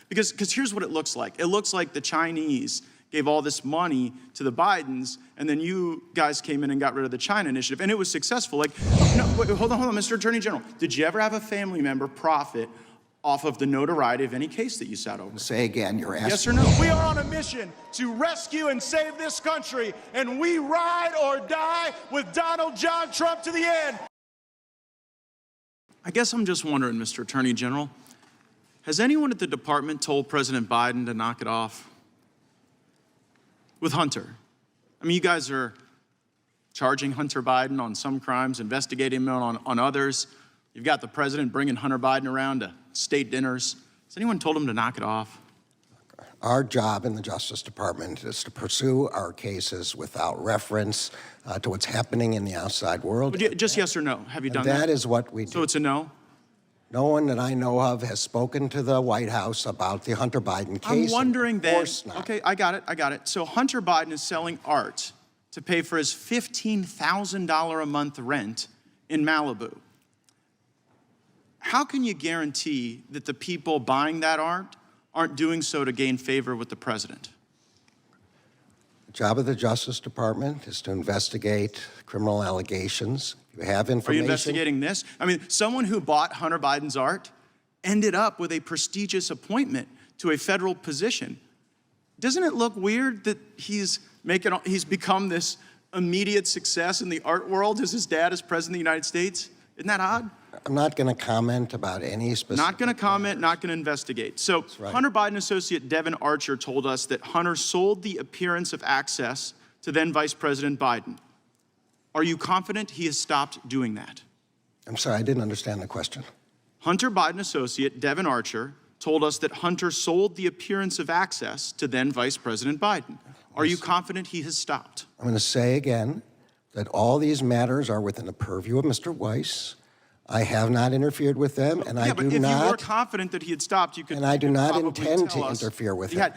Because here's what it looks like. It looks like the Chinese gave all this money to the Bidens, and then you guys came in and got rid of the China initiative, and it was successful. Like, no, wait, hold on, Mr. Attorney General. Did you ever have a family member profit off of the notoriety of any case that you sat over? Say again, you're asking. Yes or no? We are on a mission to rescue and save this country, and we ride or die with Donald John Trump to the end. I guess I'm just wondering, Mr. Attorney General, has anyone at the department told President Biden to knock it off with Hunter? I mean, you guys are charging Hunter Biden on some crimes, investigating him on others. You've got the president bringing Hunter Biden around to state dinners. Has anyone told him to knock it off? Our job in the Justice Department is to pursue our cases without reference to what's happening in the outside world. Just yes or no? Have you done that? That is what we do. So it's a no? No one that I know of has spoken to the White House about the Hunter Biden case. I'm wondering then. Of course not. Okay, I got it. So Hunter Biden is selling art to pay for his $15,000 a month rent in Malibu. How can you guarantee that the people buying that art aren't doing so to gain favor with the president? The job of the Justice Department is to investigate criminal allegations. You have information. Are you investigating this? I mean, someone who bought Hunter Biden's art ended up with a prestigious appointment to a federal position. Doesn't it look weird that he's become this immediate success in the art world as his dad is president of the United States? Isn't that odd? I'm not going to comment about any specific. Not going to comment, not going to investigate. So right. Hunter Biden associate Devin Archer told us that Hunter sold the appearance of access to then Vice President Biden. Are you confident he has stopped doing that? I'm sorry, I didn't understand the question. Hunter Biden associate Devin Archer told us that Hunter sold the appearance of access to then Vice President Biden. Are you confident he has stopped? I'm going to say again that all these matters are within the purview of Mr. Weiss. I have not interfered with them, and I do not. But if you were confident that he had stopped, you could. And I do not intend to us. interfere with him.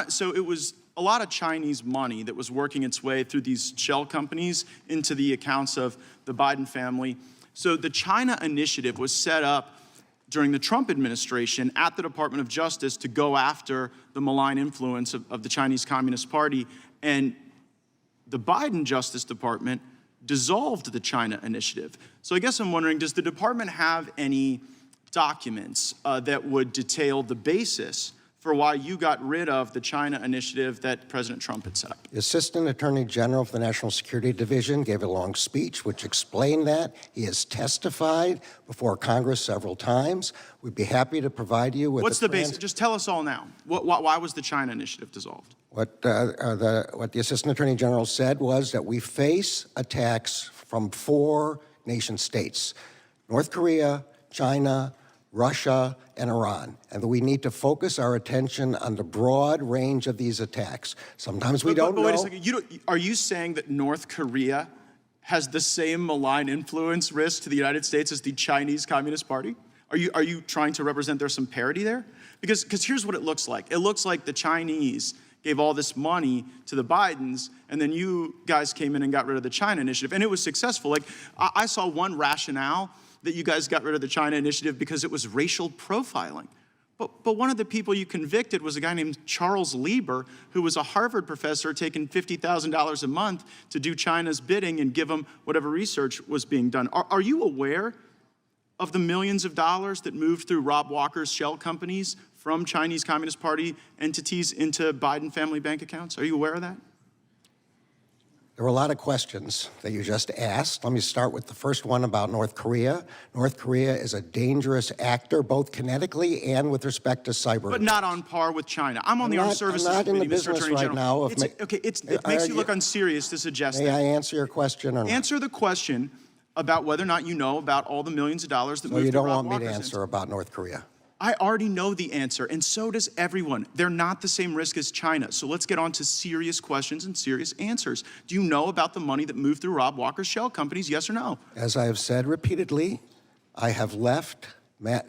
So it was a lot of Chinese money that was working its way through these shell companies into the accounts of the Biden family. So the China initiative was set up during the Trump administration at the Department of Justice to go after the malign influence of the Chinese Communist Party. And the Biden Justice Department dissolved the China initiative. So I guess I'm wondering, does the department have any documents that would detail the basis for why you got rid of the China initiative that President Trump had set up? The Assistant Attorney General for the National Security Division gave a long speech which explained that. He has testified before Congress several times. We'd be happy to provide you with What's the basis? Just tell us all now. Why was the China initiative dissolved? What the Assistant Attorney General said was that we face attacks from 4 nation states: North Korea, China, Russia, and Iran, and that we need to focus our attention on the broad range of these attacks. Sometimes we don't know. Wait a second. Are you saying that North Korea has the same malign influence risk to the United States as the Chinese Communist Party? Are you trying to represent there's some parity there? Because here's what it looks like. It looks like the Chinese gave all this money to the Bidens, and then you guys came in and got rid of the China initiative, and it was successful. Like, I saw one rationale that you guys got rid of the China initiative because it was racial profiling. But one of the people you convicted was a guy named Charles Lieber, who was a Harvard professor taking $50,000 a month to do China's bidding and give him whatever research was being done. Are you aware of the millions of dollars that moved through Rob Walker's shell companies from Chinese Communist Party entities into Biden family bank accounts? Are you aware of that? There were a lot of questions that you just asked. Let me start with the first one about North Korea. North Korea is a dangerous actor, both kinetically and with respect to cyber. But not on par with China. I'm on the Armed Services Committee, I'm not in the business right now. It makes you look unserious to suggest that. May I answer your question or not? Answer the question about whether or not you know about all the millions of dollars that moved through Rob Walker's. So you don't want me to answer about North Korea? I already know the answer, and so does everyone. They're not the same risk as China. So let's get on to serious questions and serious answers. Do you know about the money that moved through Rob Walker's shell companies, yes or no? As I have said repeatedly, I have left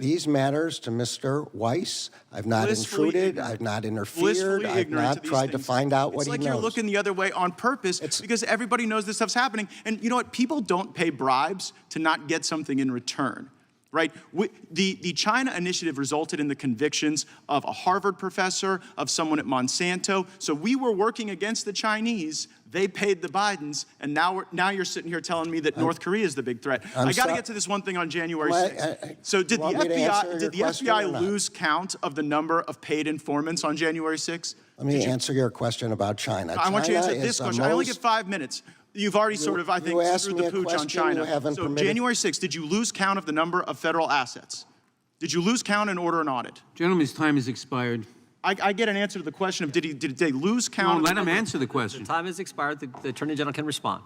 these matters to Mr. Weiss. I've not intruded. I've not interfered. I've not tried to find out what he knows. It's like you're looking the other way on purpose because everybody knows this stuff's happening. And you know what? People don't pay bribes to not get something in return. right? The China initiative resulted in the convictions of a Harvard professor, of someone at Monsanto. So we were working against the Chinese. They paid the Bidens, and now you're sitting here telling me that North Korea is the big threat. I got to get to this one thing on January 6th. So did the FBI lose count of the number of paid informants on January 6th? Let me answer your question about China. I want you to answer this question. I only get 5 minutes. You've already sort of, I think, screwed the pooch on China. So January 6th, did you lose count of the number of federal assets? Did you lose count and order an audit? Gentleman's time has expired. I get an answer to the question of did they lose count? No, let him answer the question. The time has expired. The Attorney General can respond.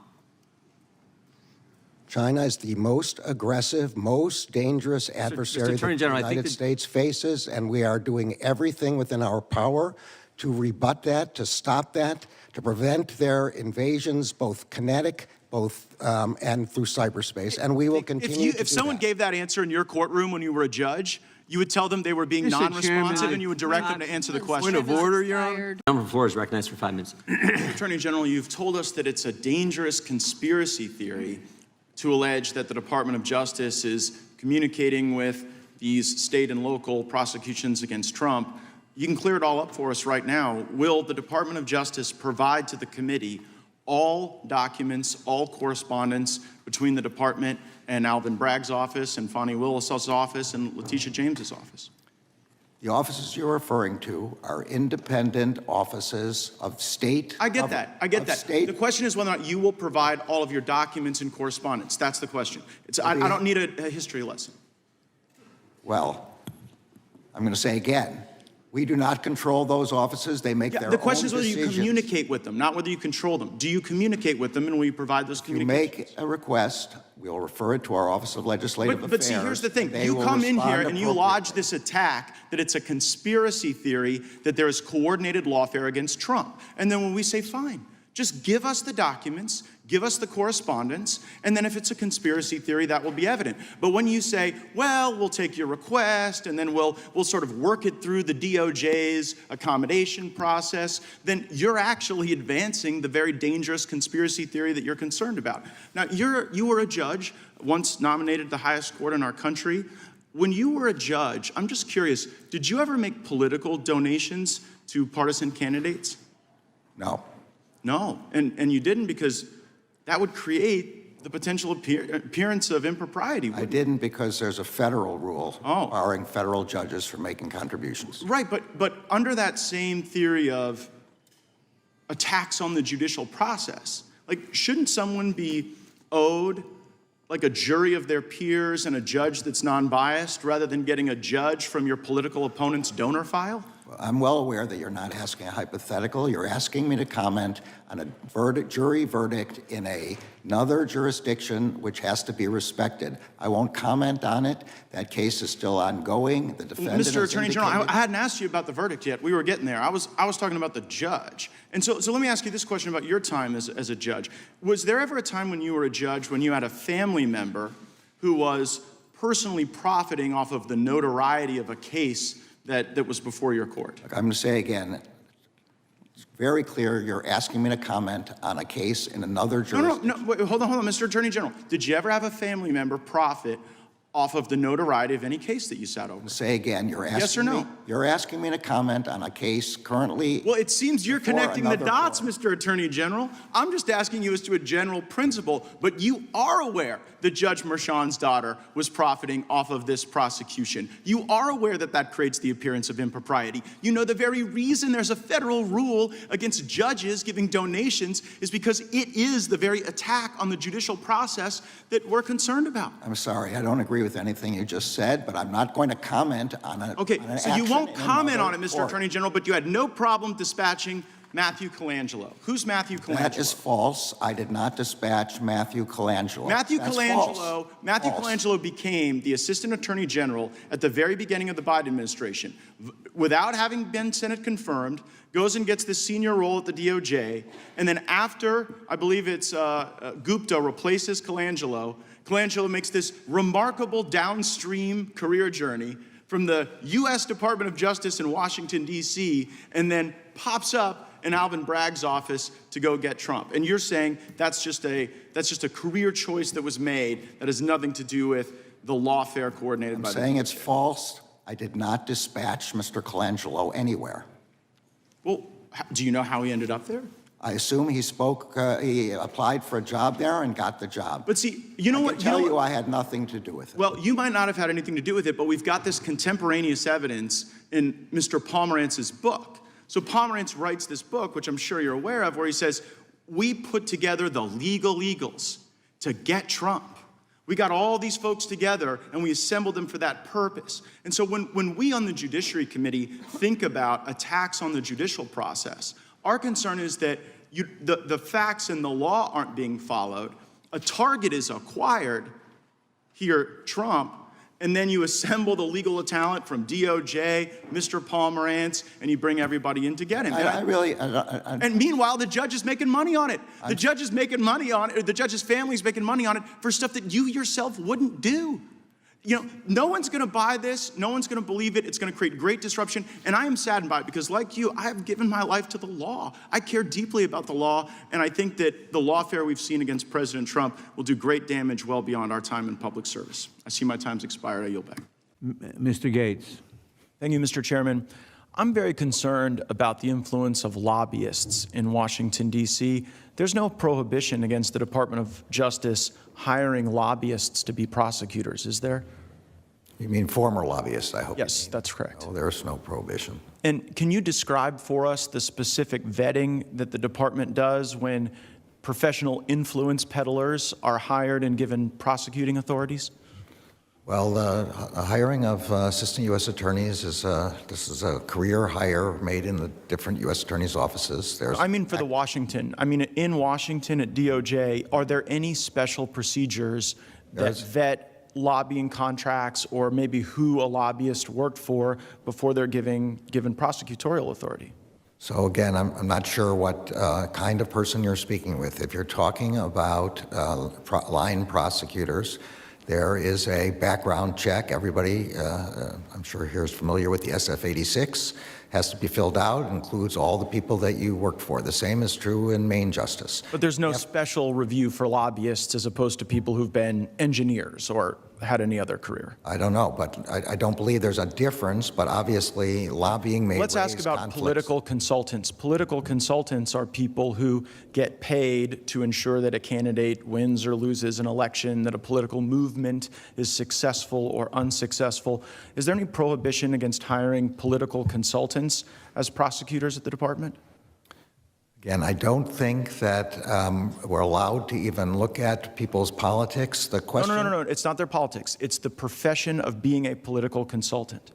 China is the most aggressive, most dangerous adversary that the United States faces, and we are doing everything within our power to rebut that, to stop that, to prevent their invasions, both kinetic, and through cyberspace. And we will continue to do If someone gave that answer in your courtroom when you were a judge, you would tell them they were being non-responsive and you would direct them to answer the question. Point of order, Your Honor. Number 4 is recognized for 5 minutes. Attorney General, you've told us that it's a dangerous conspiracy theory to allege that the Department of Justice is communicating with these state and local prosecutions against Trump. You can clear it all up for us right now. Will the Department of Justice provide to the committee all documents, all correspondence between the department and Alvin Bragg's office and Fonnie Willis's office and Letitia James's office? The offices you're referring to are independent offices of state. I get that. I get that. The question is whether or not you will provide all of your documents and correspondence. That's the question. I don't need a history lesson. Well, I'm going to say again, we do not control those offices. They make their own decisions. The question is whether you communicate with them, not whether you control them. Do you communicate with them, and will you provide those communications? You make a request, we'll refer it to our Office of Legislative Affairs. But see, here's the thing. You come in here and you lodge this attack that it's a conspiracy theory, that there is coordinated lawfare against Trump. And then when we say, fine, just give us the documents, give us the correspondence, and then if it's a conspiracy theory, that will be evident. But when you say, well, we'll take your request, and then we'll sort of work it through the DOJ's accommodation process, then you're actually advancing the very dangerous conspiracy theory that you're concerned about. Now, you were a judge, once nominated the highest court in our country. When you were a judge, I'm just curious, did you ever make political donations to partisan candidates? No. No, and you didn't because that would create the potential appearance of impropriety. I didn't because there's a federal rule barring federal judges from making contributions. Right, but under that same theory of attacks on the judicial process, like shouldn't someone be owed like a jury of their peers and a judge that's non-biased rather than getting a judge from your political opponent's donor file? I'm well aware that you're not asking a hypothetical. You're asking me to comment on a jury verdict in another jurisdiction which has to be respected. I won't comment on it. That case is still ongoing. The defendant Mr. Attorney General, I hadn't asked you about the verdict yet. We were getting there. I was talking about the judge. And so let me ask you this question about your time as a judge. Was there ever a time when you were a judge when you had a family member who was personally profiting off of the notoriety of a case that was before your court? Look, I'm going to say again, it's very clear you're asking me to comment on a case in another jurisdiction. No, wait, hold on, Mr. Attorney General. Did you ever have a family member profit off of the notoriety of any case that you sat over? Say again, you're asking yes or no? You're asking me to comment on a case currently. Well, it seems you're connecting the dots, Mr. Attorney General. I'm just asking you as to a general principle, but you are aware that Judge Merchan's daughter was profiting off of this prosecution. You are aware that that creates the appearance of impropriety. You know the very reason there's a federal rule against judges giving donations is because it is the very attack on the judicial process that we're concerned about. I'm sorry, I don't agree with anything you just said, but I'm not going to comment on it. Okay, so you won't comment on it, Mr. Attorney General, but you had no problem dispatching Matthew Colangelo. Who's Matthew Colangelo? That is false. I did not dispatch Matthew Colangelo. Matthew Colangelo became the Assistant Attorney General at the very beginning of the Biden administration. Without having been Senate confirmed, goes and gets this senior role at the DOJ, and then after, I believe it's Gupta replaces Colangelo, Colangelo makes this remarkable downstream career journey from the U.S. Department of Justice in Washington, D.C., and then pops up in Alvin Bragg's office to go get Trump. And you're saying that's just a career choice that was made that has nothing to do with the lawfare coordinated by I'm the saying it's DOJ. false. I did not dispatch Mr. Colangelo anywhere. Well, do you know how he ended up there? I assume he he applied for a job there and got the job. But see, you know I what? can tell you know you what? I had nothing to do with it. Well, you might not have had anything to do with it, but we've got this contemporaneous evidence in Mr. Pomerantz's book. So Pomerantz writes this book, which I'm sure you're aware of, where he says, we put together the legal eagles to get Trump. We got all these folks together and we assembled them for that purpose. And so when we on the Judiciary Committee think about attacks on the judicial process, our concern is that the facts and the law aren't being followed. A target is acquired, here, Trump, and then you assemble the legal talent from DOJ, Mr. Pomerantz, and you bring everybody in to get him. And meanwhile, the judge is making money on it. The judge is making money on it, or the judge's family's making money on it for stuff that you yourself wouldn't do. You know, no one's gonna buy this, no one's gonna believe it, it's gonna create great disruption, and I am saddened by it because like you, I have given my life to the law. I care deeply about the law, and I think that the lawfare we've seen against President Trump will do great damage well beyond our time in public service. I see my time's expired, I yield back. Mr. Gates. Thank you, Mr. Chairman. I'm very concerned about the influence of lobbyists in Washington, D.C. There's no prohibition against the Department of Justice hiring lobbyists to be prosecutors, is there? You mean former lobbyists, I hope. Yes, that's correct. No, there's no prohibition. And can you describe for us the specific vetting that the department does when professional influence peddlers are hired and given prosecuting authorities? Well, the hiring of assistant U.S. attorneys this is a career hire made in the different U.S. attorneys' offices. I mean for the Washington. I mean in Washington at DOJ, are there any special procedures that vet lobbying contracts or maybe who a lobbyist worked for before they're given prosecutorial authority? So again, I'm not sure what kind of person you're speaking with. If you're talking about line prosecutors, there is a background check. Everybody, I'm sure here is familiar with the SF-86, has to be filled out, includes all the people that you worked for. The same is true in Maine Justice. But there's no special review for lobbyists as opposed to people who've been engineers or had any other career? I don't know, but I don't believe there's a difference, but obviously lobbying may Let's ask about conflicts. political consultants. Political consultants are people who get paid to ensure that a candidate wins or loses an election, that a political movement is successful or unsuccessful. Is there any prohibition against hiring political consultants as prosecutors at the department? Again, I don't think that we're allowed to even look at people's politics. The question. No. It's not their politics. It's the profession of being a political consultant.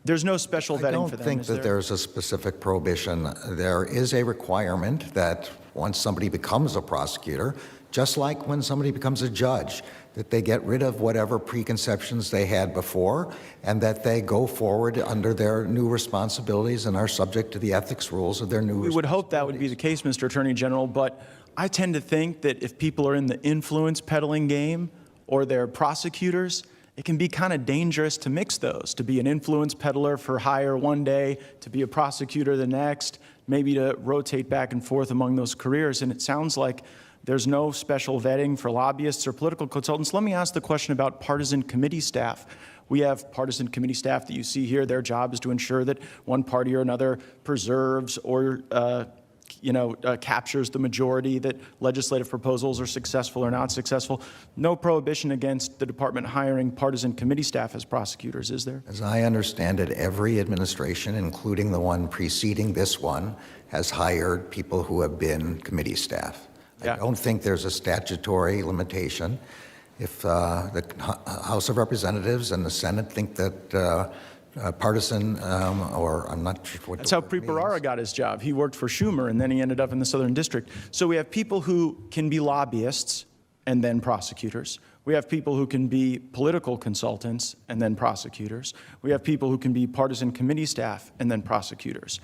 There's no special vetting for them, I don't think that there's a specific prohibition. There is a requirement that once somebody becomes a prosecutor, just like when somebody becomes a judge, that they get rid of whatever preconceptions they had before and that they go forward under their new responsibilities and are subject to the ethics rules of their new responsibilities. We would hope that would be the case, Mr. Attorney General, but I tend to think that if people are in the influence peddling game or they're prosecutors, it can be kind of dangerous to mix those, to be an influence peddler for hire one day, to be a prosecutor the next, maybe to rotate back and forth among those careers. And it sounds like there's no special vetting for lobbyists or political consultants. Let me ask the question about partisan committee staff. We have partisan committee staff that you see here. Their job is to ensure that one party or another preserves or captures the majority, that legislative proposals are successful or not successful. No prohibition against the department hiring partisan committee staff as prosecutors, is there? As I understand it, every administration, including the one preceding this one, has hired people who have been committee staff. Yeah. I don't think there's a statutory limitation. If the House of Representatives and the Senate think that partisan, or I'm not sure what That's how Preet Bharara got his job. He worked for Schumer, and then he ended up in the Southern District. So we have people who can be lobbyists and then prosecutors. We have people who can be political consultants and then prosecutors. We have people who can be partisan committee staff and then prosecutors.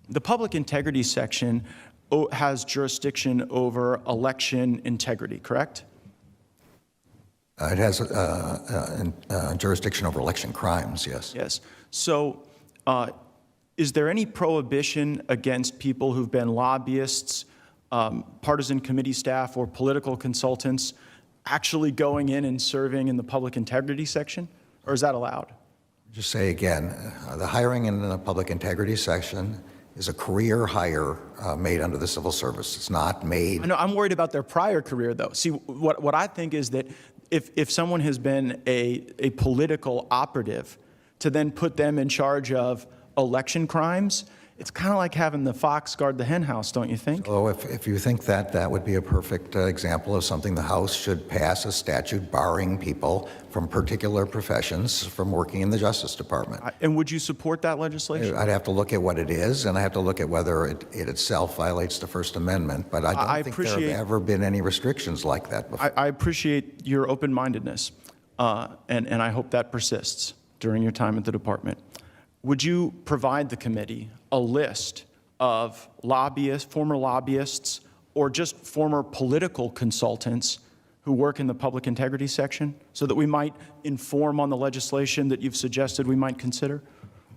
The public integrity section has jurisdiction over election integrity, correct? It has jurisdiction over election crimes, yes. Yes. So is there any prohibition against people who've been lobbyists, partisan committee staff, or political consultants actually going in and serving in the public integrity section, or is that allowed? Just say again, the hiring in the public integrity section is a career hire made under the civil service. It's not made. I know, I'm worried about their prior career, though. See, what I think is that if someone has been a political operative, to then put them in charge of election crimes, it's kind of like having the fox guard the hen house, don't you think? So if you think that, that would be a perfect example of something the House should pass a statute barring people from particular professions from working in the Justice Department. And would you support that legislation? I'd have to look at what it is, and I have to look at whether it itself violates the First Amendment, but I don't think there have ever been any restrictions like that before. I appreciate your open-mindedness, and I hope that persists during your time at the department. Would you provide the committee a list of lobbyists, former lobbyists, or just former political consultants who work in the public integrity section so that we might inform on the legislation that you've suggested we might consider?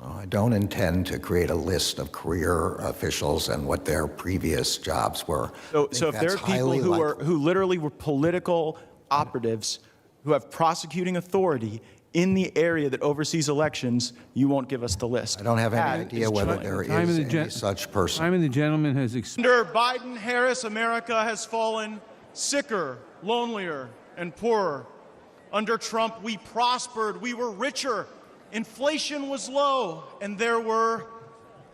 I don't intend to create a list of career officials and what their previous jobs were. So if there are people who literally were political operatives who have prosecuting authority in the area that oversees elections, you won't give us the list. I don't have any idea whether there is any such person. Time of the gentleman has Under Biden-Harris, America has fallen sicker, lonelier, and poorer. Under Trump, we prospered, we were richer, inflation was low, and there were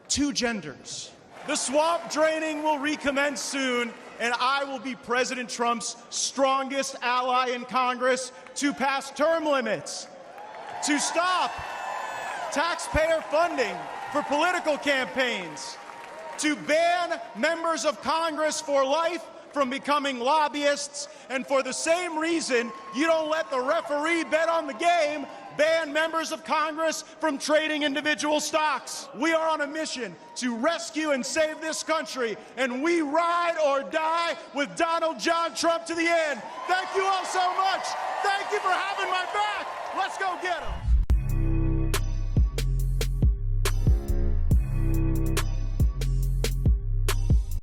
two genders. The swamp draining will recommence soon, and I will be President Trump's strongest ally in Congress to pass term limits, to stop taxpayer funding for political campaigns, to ban members of Congress for life from becoming lobbyists, and for the same reason you don't let the referee bet on the game, ban members of Congress from trading individual stocks. We are on a mission to rescue and save this country, and we ride or die with Donald John Trump to the end. Thank you all so much. Thank you for having my back. Let's go get him.